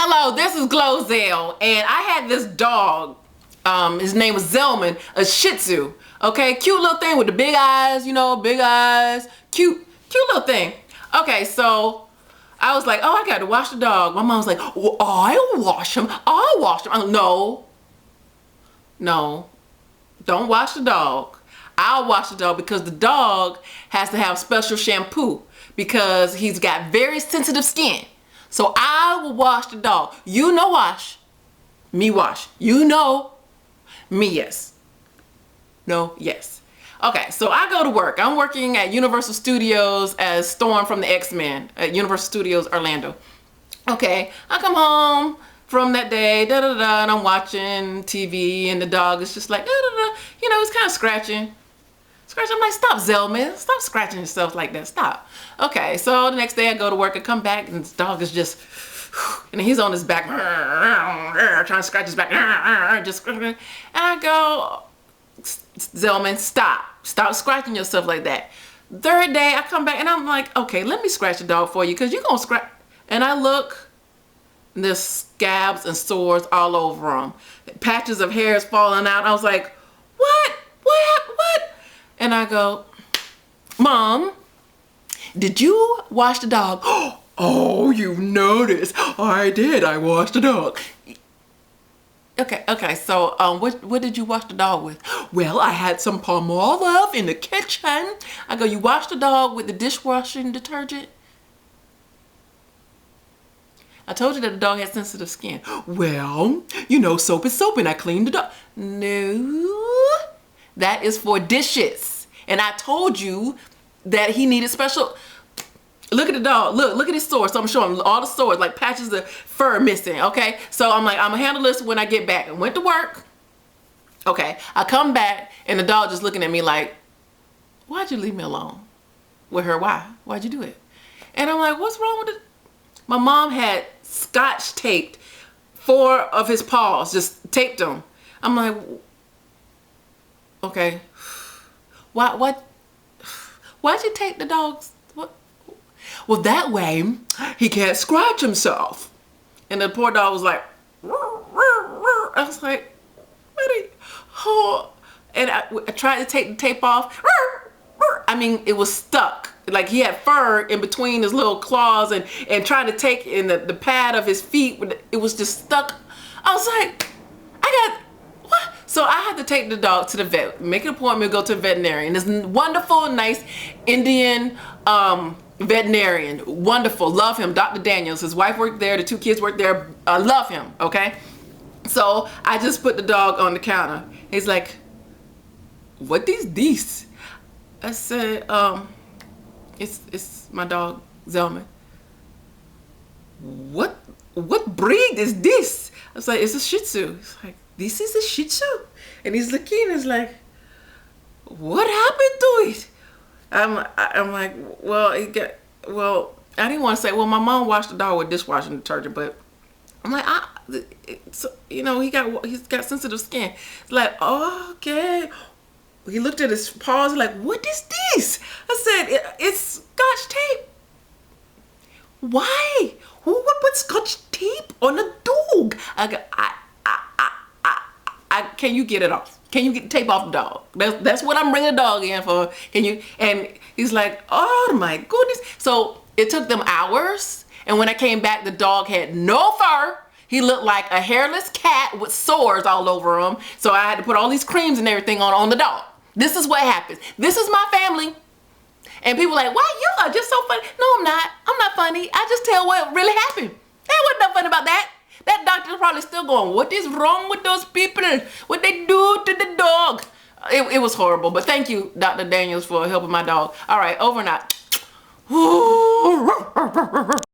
Hello, this is GloZell, and I had this dog. His name was Zellman, a Shih Tzu. Okay, cute little thing with the big eyes, you know, big eyes, cute little thing. Okay, so I was like, oh, I got to wash the dog. My mom was like, well, I'll wash him. I'll wash him. I'm like, no, don't wash the dog. I'll wash the dog because the dog has to have special shampoo because he's got very sensitive skin. So I will wash the dog. You know wash. Me wash. You know. Me yes. No, yes. Okay, so I go to work. I'm working at Universal Studios as Storm from the X-Men at Universal Studios Orlando. Okay, I come home from that day, and I'm watching TV, and the dog is just like, you know, he's kind of scratching. I'm like, stop, Zellman. Stop scratching yourself like that. Stop. Okay, so the next day I go to work and come back, and this dog is just, and he's on his back, trying to scratch his back, just, and I go, Zellman, stop. Stop scratching yourself like that. Third day, I come back, and I'm like, okay, let me scratch the dog for you, because you're going to scratch. And I look, and there's scabs and sores all over him. Patches of hairs falling out. I was like, what? And I go, Mom, did you wash the dog? Oh, you noticed. I did. I washed the dog. Okay. So, what did you wash the dog with? Well, I had some Palmolive in the kitchen. I go, you washed the dog with the dishwashing detergent? I told you that the dog had sensitive skin. Well, you know, soap is soap, and I cleaned the dog. No, that is for dishes. And I told you that he needed special. Look at the dog. Look at his sores. So I'm showing him all the sores, like patches of fur missing. Okay. So I'm like, I'm gonna handle this when I get back. I went to work. Okay. I come back and the dog just looking at me like, why'd you leave me alone with her? Why'd you do it? And I'm like, what's wrong with it? My mom had scotch taped 4 of his paws, just taped them. I'm like, okay. Why'd you tape the dog's? What? Well, that way he can't scratch himself. And the poor dog was like, I was like, what are you? Oh. And I tried to take the tape off. I mean, it was stuck. Like he had fur in between his little claws and trying to take in the pad of his feet. It was just stuck. I was like, what? So I had to take the dog to the vet, make an appointment, go to a veterinarian. This wonderful, nice Indian veterinarian. Wonderful, love him, Dr. Daniels. His wife worked there, the 2 kids worked there. I love him, okay? So I just put the dog on the counter. He's like, what is this? I said, it's my dog, Zellman. What breed is this? I was like, it's a Shih Tzu. He's like, this is a Shih Tzu? And he's looking, he's like, what happened to it? I'm like, well, I didn't want to say, well, my mom washed the dog with dishwashing detergent, but I'm like, you know, he's got sensitive skin. It's like, oh, okay. He looked at his paws like, what is this? I said, it's scotch tape. Why? Who would put scotch tape on a dog? Can you get it off? Can you get the tape off the dog? That's what I'm bringing the dog in for. Can you? And he's like, oh my goodness. So it took them hours. And when I came back, the dog had no fur. He looked like a hairless cat with sores all over him. So I had to put all these creams and everything on the dog. This is what happens. This is my family. And people are like, why you are just so funny? No, I'm not. I'm not funny. I just tell what really happened. There wasn't nothing funny about that. That doctor's probably still going, what is wrong with those people? What they do to the dog? It was horrible. But thank you, Dr. Daniels, for helping my dog. All right, over and out.